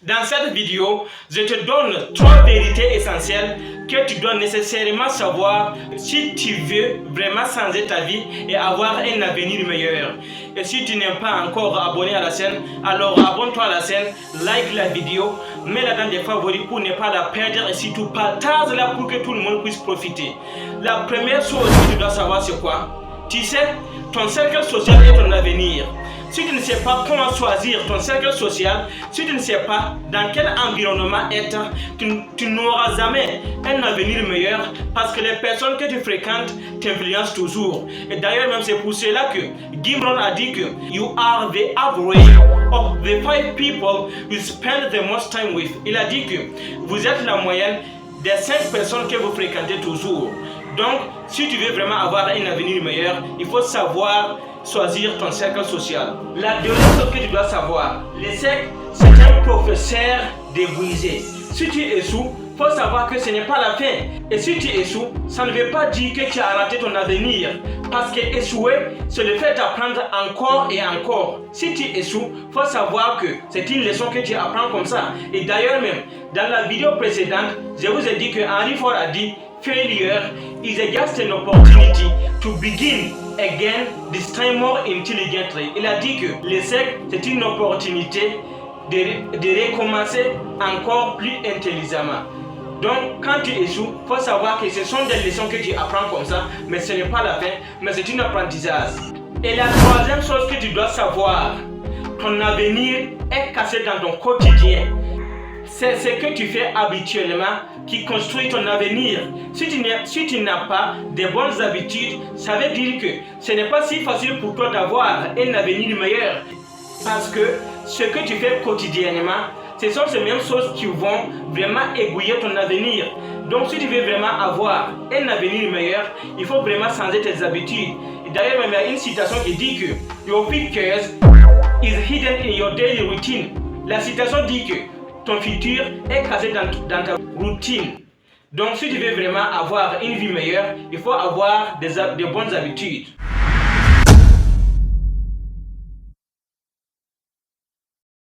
Dans cette vidéo, je te donne 3 vérités essentielles que tu dois nécessairement savoir si tu veux vraiment changer ta vie et avoir un avenir meilleur. Et si tu n'es pas encore abonné à la chaîne, alors abonne-toi à la chaîne, like la vidéo, mets-la dans des favoris pour ne pas la perdre et surtout partage-la pour que tout le monde puisse profiter. La première chose que tu dois savoir, c'est quoi? Tu sais, ton cercle social est ton avenir. Si tu ne sais pas comment choisir ton cercle social, si tu ne sais pas dans quel environnement être, tu n'auras jamais un avenir meilleur parce que les personnes que tu fréquentes t'influencent toujours. Et d'ailleurs même c'est pour cela que Jim Rohn a dit que you are the average of the 5 people you spend the most time with. Il a dit que vous êtes la moyenne des 5 personnes que vous fréquentez toujours. Donc, si tu veux vraiment avoir un avenir meilleur, il faut savoir choisir ton cercle social. La deuxième chose que tu dois savoir, l'échec, c'est un professeur déguisé. Si tu échoues, il faut savoir que ce n'est pas la fin. Et si tu échoues, ça ne veut pas dire que tu as raté ton avenir. Parce que échouer, c'est le fait d'apprendre encore et encore. Si tu échoues, il faut savoir que c'est une leçon que tu apprends comme ça. Et d'ailleurs même, dans la vidéo précédente, je vous ai dit que Henry Ford a dit failure is just an opportunity to begin again, this time more intelligently. Il a dit que l'échec, c'est une opportunité de recommencer encore plus intelligemment. Donc, quand tu échoues, il faut savoir que ce sont des leçons que tu apprends comme ça, mais ce n'est pas la fin, mais c'est un apprentissage. Et la troisième chose que tu dois savoir, ton avenir est cassé dans ton quotidien. C'est ce que tu fais habituellement qui construit ton avenir. Si tu n'as pas de bonnes habitudes, ça veut dire que ce n'est pas si facile pour toi d'avoir un avenir meilleur. Parce que ce que tu fais quotidiennement, ce sont ces mêmes choses qui vont vraiment aiguiller ton avenir. Donc si tu veux vraiment avoir un avenir meilleur, il faut vraiment changer tes habitudes. Et d'ailleurs, même il y a une citation qui dit que your future is hidden in your daily routine. La citation dit que ton futur est caché dans ta routine. Donc si tu veux vraiment avoir une vie meilleure, il faut avoir des bonnes habitudes.